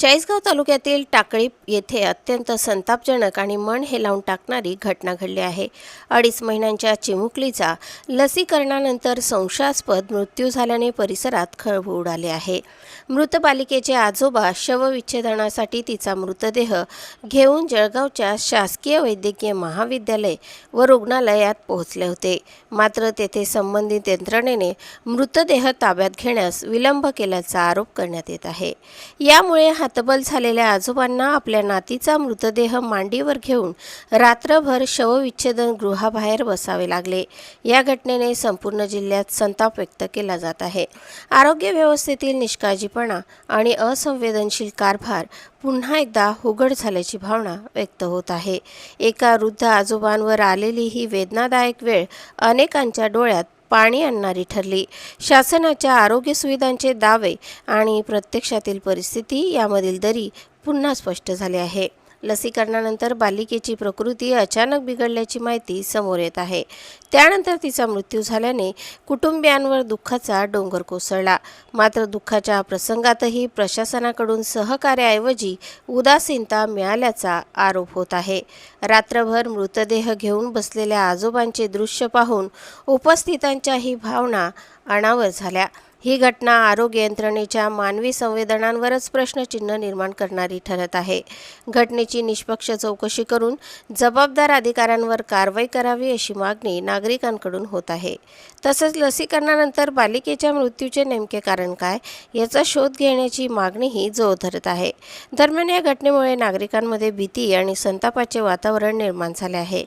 चाळीसगाव तालुक्यातील टाकळी येथे अत्यंत संतापजनक आणि मन हेलावून टाकणारी घटना घडली आहे। 2.5 महिन्यांच्या चिमुकलीचा लसीकरणानंतर संशयास्पद मृत्यू झाल्याने परिसरात खळबळ उडाली आहे। मृत बालिकेचे आजोबा शवविच्छेदनासाठी तिचा मृतदेह घेऊन जळगावच्या शासकीय वैद्यकीय महाविद्यालय व रुग्णालयात पोहोचले होते। मात्र तेथे संबंधित यंत्रणेने मृतदेह ताब्यात घेण्यास विलंब केल्याचा आरोप करण्यात येत आहे। यामुळे हतबल झालेल्या आजोबांना आपल्या नातीचा मृतदेह मांडीवर घेऊन रात्रभर शवविच्छेदन गृहाबाहेर बसावे लागले। या घटनेने संपूर्ण जिल्ह्यात संताप व्यक्त केला जात आहे। आरोग्य व्यवस्थेतील निष्काळजीपणा आणि असंवेदनशील कारभार पुन्हा एकदा उघड झाल्याची भावना व्यक्त होत आहे। एका वृद्ध आजोबांवर आलेली ही वेदनादायक वेळ अनेकांच्या डोळ्यात पाणी आणणारी ठरली। शासनाच्या आरोग्य सुविधांचे दावे आणि प्रत्यक्षातील परिस्थिती यामधील दरी पुन्हा स्पष्ट झाली आहे। लसीकरणानंतर बालिकेची प्रकृती अचानक बिघडल्याची माहिती समोर येत आहे। त्यानंतर तिचा मृत्यू झाल्याने कुटुंबियांवर दुःखाचा डोंगर कोसळला। मात्र दुःखाच्या प्रसंगातही प्रशासनाकडून सहकार्याऐवजी उदासीनता मिळाल्याचा आरोप होत आहे। रात्रभर मृतदेह घेऊन बसलेल्या आजोबांचे दृश्य पाहून उपस्थितांच्याही भावना अनावर झाल्या। ही घटना आरोग्य यंत्रणेच्या मानवी संवेदनांवरच प्रश्नचिन्ह निर्माण करणारी ठरत आहे। घटनेची निष्पक्ष चौकशी करून जबाबदार अधिकाऱ्यांवर कारवाई करावी अशी मागणी नागरिकांकडून होत आहे। तसंच लसीकरणानंतर बालिकेच्या मृत्यूचे नेमके कारण काय याचा शोध घेण्याची मागणीही जोर धरत आहे। दरम्यान या घटनेमुळे नागरिकांमध्ये भीती आणि संतापाचे वातावरण निर्माण झाले आहे।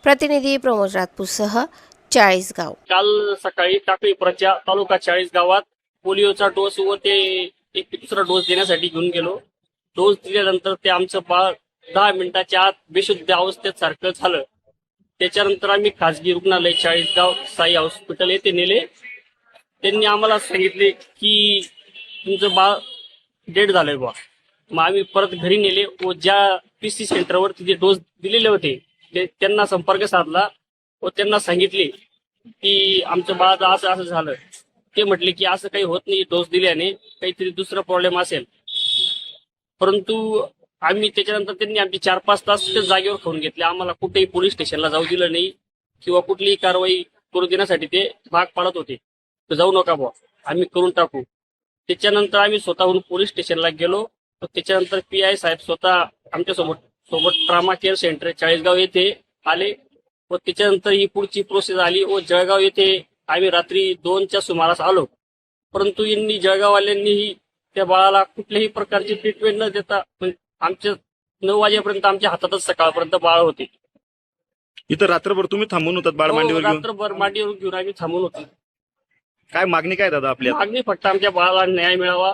प्रतिनिधी प्रमोद राजपूतसह चाळीसगाव। काल सकाळी टाकळी प्रचा तालुका चाळीसगावात पोलिओचा डोस व ते एक दुसरा डोस देण्यासाठी घेऊन गेलो। डोस दिल्यानंतर ते आमचं बाळ 10 मिनिटाच्या आत बेशुद्ध अवस्थेत सारखं झालं। त्याच्यानंतर आम्ही खासगी रुग्णालय चाळीसगाव साई हॉस्पिटल येथे नेले। त्यांनी आम्हाला सांगितले की तुमचं बाळ डेड झालंय बा। मग आम्ही परत घरी नेले व ज्या पीसी सेंटरवर तिथे डोस दिलेले होते त्यांना संपर्क साधला व त्यांना सांगितले की आमचं बाळ असं असं झालं। ते म्हटले की असं काही होत नाही, डोस दिल्याने काहीतरी दुसरा प्रॉब्लेम असेल। परंतु आम्ही त्याच्यानंतर त्यांनी आमची 4-5 तास त्या जागेवर खाऊन घेतले। आम्हाला कुठेही पोलीस स्टेशनला जाऊ दिलं नाही किंवा कुठलीही कारवाई करू देण्यासाठी ते भाग पाडत होते। तर जाऊ नका बुवा, आम्ही करून टाकू। त्याच्यानंतर आम्ही स्वतःहून पोलीस स्टेशनला गेलो। त्याच्यानंतर PI साहेब स्वतः आमच्या सोबत ट्रामा केअर सेंटर चाळीसगाव येथे आले व त्याच्यानंतर ही पुढची प्रोसेस आली व जळगाव येथे आम्ही रात्री 2च्या सुमारास आलो। परंतु यांनी जळगाववाल्यांनीही त्या बाळाला कुठल्याही प्रकारची ट्रीटमेंट न देता आमच्या 9 वाजेपर्यंत आमच्या हातातच सकाळपर्यंत बाळ होते। इथं रात्रभर तुम्ही थांबून होतात बाळ मांडीवर घेऊन? रात्रभर मांडीवर घेऊन आम्ही थांबून होतो। काय मागणी काय दादा आपल्या? मागणी फक्त आमच्या बाळाला न्याय मिळावा,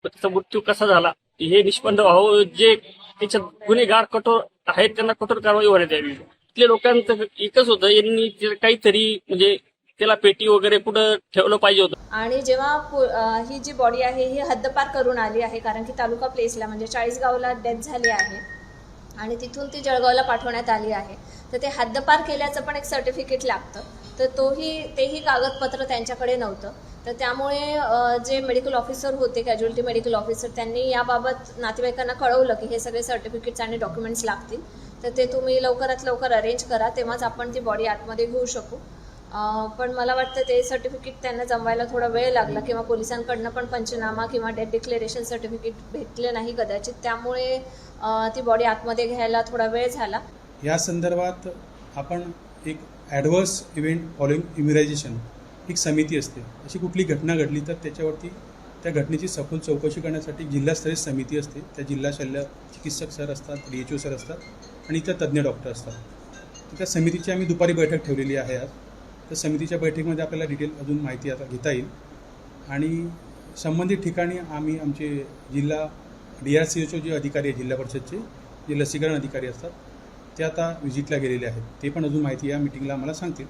त्याचा मृत्यू कसा झाला हे निष्पन्न व्हावं। जे त्याच्यात गुन्हेगार कठोर आहेत त्यांना कठोर कारवाई होण्यात यावी। इथल्या लोकांचं एकच होतं, यांनी काहीतरी म्हणजे त्याला पेटी वगैरे कुठं ठेवलं पाहिजे होतं। आणि जेव्हा ही जी बॉडी आहे ही हद्दपार करून आली आहे, कारण की तालुका प्लेसला म्हणजे चाळीसगावला डेथ झाली आहे आणि तिथून ती जळगावला पाठवण्यात आली आहे। तर ते हद्दपार केल्याचं पण एक सर्टिफिकेट लागतं, तर तेही कागदपत्र त्यांच्याकडे नव्हतं। तर त्यामुळे जे मेडिकल ऑफिसर होते, कॅज्युअल्टी मेडिकल ऑफिसर, त्यांनी याबाबत नातेवाईकांना कळवलं की हे सगळे सर्टिफिकेट्स आणि डॉक्युमेंट्स लागतील, तर ते तुम्ही लवकरात लवकर अरेंज करा, तेव्हाच आपण ती बॉडी आतमध्ये घेऊ शकू। पण मला वाटतं ते सर्टिफिकेट त्यांना जमवायला थोडा वेळ लागला किंवा पोलिसांकडनं पण पंचनामा किंवा डेथ डिक्लेरेशन सर्टिफिकेट भेटलं नाही कदाचित, त्यामुळे ती बॉडी आतमध्ये घ्यायला थोडा वेळ झाला। या संदर्भात आपण एक ॲडव्हर्स इव्हेंट फॉलोइंग इम्युनायझेशन एक समिती असते। अशी कुठली घटना घडली तर त्याच्यावरती त्या घटनेची सखोल चौकशी करण्यासाठी जिल्हास्तरीय समिती असते। त्या जिल्हा शल्य चिकित्सक सर असतात, DHO सर असतात आणि त्या तज्ज्ञ डॉक्टर असतात। तर त्या समितीची आम्ही दुपारी बैठक ठेवलेली आहे आज। तर समितीच्या बैठकीमध्ये आपल्याला डिटेल अजून माहिती आता घेता येईल आणि संबंधित ठिकाणी आम्ही आमचे जिल्हा DRCHO जे अधिकारी आहे, जिल्हा परिषदचे जे लसीकरण अधिकारी असतात, ते आता व्हिजिटला गेलेले आहेत। ते पण अजून माहिती या मिटिंगला आम्हाला सांगतील।